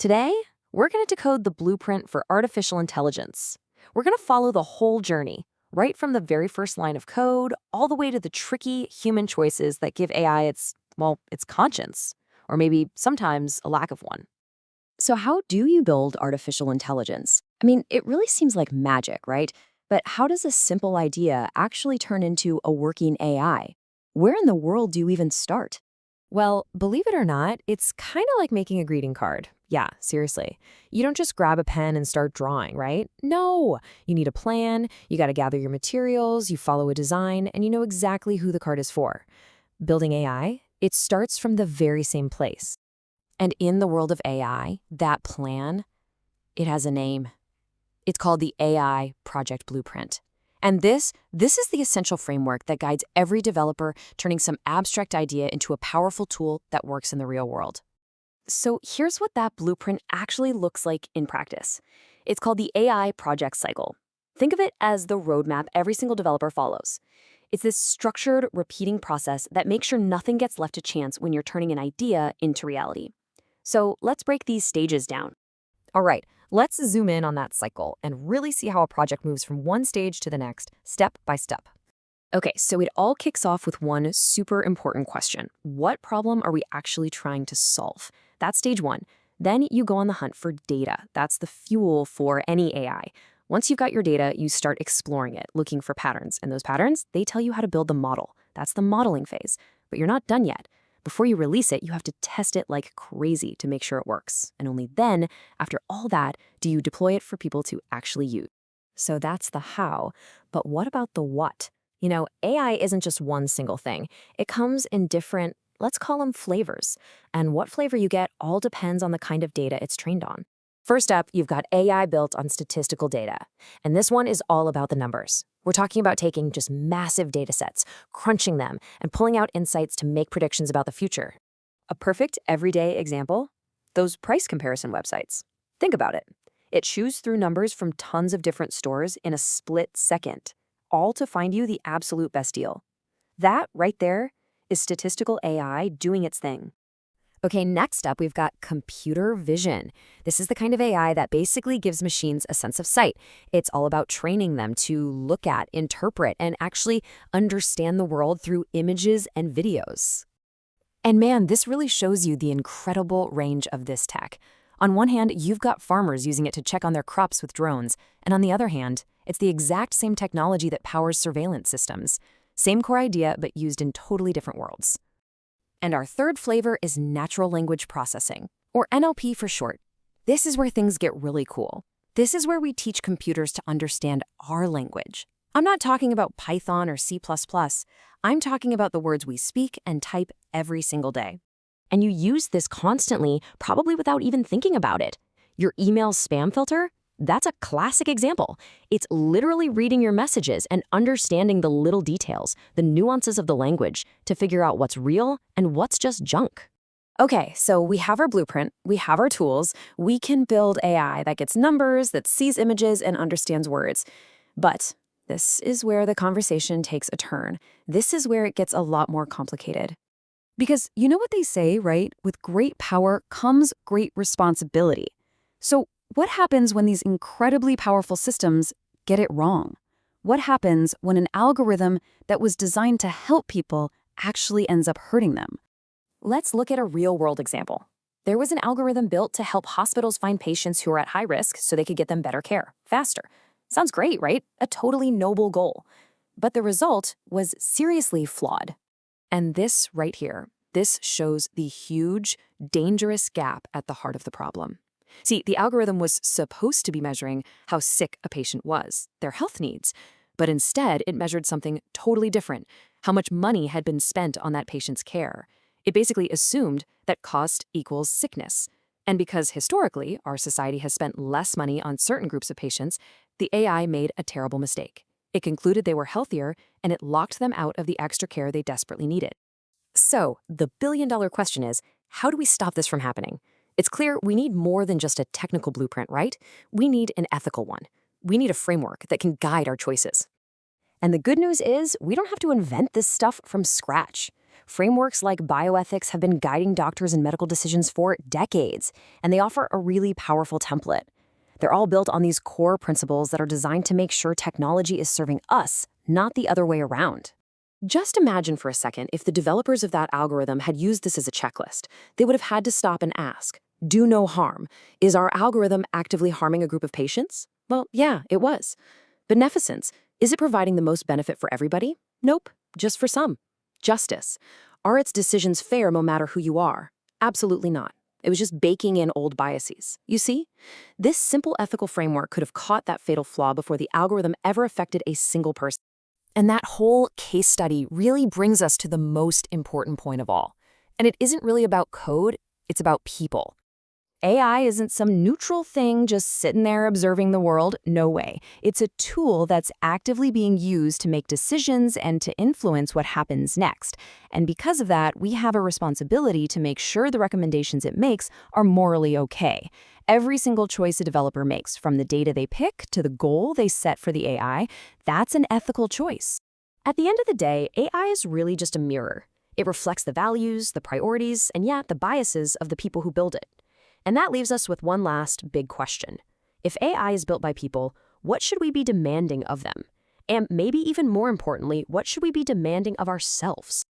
Today, we're going to decode the blueprint for artificial intelligence. We're going to follow the whole journey, right from the very first line of code all the way to the tricky human choices that give AI its conscience, or maybe sometimes a lack of one. So, how do you build artificial intelligence? I mean, it really seems like magic, right? But how does a simple idea actually turn into a working AI? Where in the world do you even start? Well, believe it or not, it's kind of like making a greeting card. Yeah, seriously. You don't just grab a pen and start drawing, right? No. You need a plan, you got to gather your materials, you follow a design, and you know exactly who the card is for. Building AI, it starts from the very same place. And in the world of AI, that plan, it has a name. It's called the AI Project Blueprint. And this is the essential framework that guides every developer turning some abstract idea into a powerful tool that works in the real world. So here's what that blueprint actually looks like in practice. It's called the AI Project Cycle. Think of it as the roadmap every single developer follows. It's this structured, repeating process that makes sure nothing gets left to chance when you're turning an idea into reality. So let's break these stages down. All right, let's zoom in on that cycle and really see how a project moves from one stage to the next, step by step. Okay, so it all kicks off with one super important question. What problem are we actually trying to solve? That's stage one. Then you go on the hunt for data. That's the fuel for any AI. Once you've got your data, you start exploring it, looking for patterns. And those patterns, they tell you how to build the model. That's the modeling phase. But you're not done yet. Before you release it, you have to test it like crazy to make sure it works. And only then, after all that, do you deploy it for people to actually use. So that's the how. But what about the what? AI isn't just one single thing. It comes in different, let's call them flavors. And what flavor you get all depends on the kind of data it's trained on. First up, you've got AI built on statistical data. And this one is all about the numbers. We're talking about taking just massive data sets, crunching them, and pulling out insights to make predictions about the future. A perfect everyday example? Those price comparison websites. Think about it. It chews through numbers from tons of different stores in a split second, all to find you the absolute best deal. That right there is statistical AI doing its thing. Okay, next up, we've got computer vision. This is the kind of AI that basically gives machines a sense of sight. It's all about training them to look at, interpret, and actually understand the world through images and videos. And man, this really shows you the incredible range of this tech. On one hand, you've got farmers using it to check on their crops with drones, and on the other hand, it's the exact same technology that powers surveillance systems. Same core idea, but used in totally different worlds. And our third flavor is natural language processing, or NLP for short. This is where things get really cool. This is where we teach computers to understand our language. I'm not talking about Python or C++. I'm talking about the words we speak and type every single day. And you use this constantly, probably without even thinking about it. Your email spam filter? That's a classic example. It's literally reading your messages and understanding the little details, the nuances of the language, to figure out what's real and what's just junk. Okay, so we have our blueprint, we have our tools, we can build AI that gets numbers, that sees images, and understands words. But this is where the conversation takes a turn. This is where it gets a lot more complicated. Because you know what they say, right? With great power comes great responsibility. So what happens when these incredibly powerful systems get it wrong? What happens when an algorithm that was designed to help people actually ends up hurting them? Let's look at a real-world example. There was an algorithm built to help hospitals find patients who are at high risk so they could get them better care, faster. Sounds great, right? A totally noble goal. But the result was seriously flawed. And this right here, this shows the huge, dangerous gap at the heart of the problem. See, the algorithm was supposed to be measuring how sick a patient was, their health needs, but instead it measured something totally different, how much money had been spent on that patient's care. It basically assumed that cost equals sickness. And because historically our society has spent less money on certain groups of patients, the AI made a terrible mistake. It concluded they were healthier, and it locked them out of the extra care they desperately needed. So, the billion-dollar question is, how do we stop this from happening? It's clear we need more than just a technical blueprint, right? We need an ethical one. We need a framework that can guide our choices. And the good news is we don't have to invent this stuff from scratch. Frameworks like bioethics have been guiding doctors and medical decisions for decades, and they offer a really powerful template. They're all built on these core principles that are designed to make sure technology is serving us, not the other way around. Just imagine for a second if the developers of that algorithm had used this as a checklist. They would have had to stop and ask, do no harm. Is our algorithm actively harming a group of patients? Well, yeah, it was. Beneficence. Is it providing the most benefit for everybody? Nope, just for some. Justice. Are its decisions fair no matter who you are? Absolutely not. It was just baking in old biases. You see? This simple ethical framework could have caught that fatal flaw before the algorithm ever affected a single person. And that whole case study really brings us to the most important point of all. And it isn't really about code, it's about people. AI isn't some neutral thing just sitting there observing the world. No way. It's a tool that's actively being used to make decisions and to influence what happens next. And because of that, we have a responsibility to make sure the recommendations it makes are morally okay. Every single choice a developer makes, from the data they pick to the goal they set for the AI, that's an ethical choice. At the end of the day, AI is really just a mirror. It reflects the values, the priorities, and yet the biases of the people who build it. And that leaves us with one last big question. If AI is built by people, what should we be demanding of them? And maybe even more importantly, what should we be demanding of ourselves?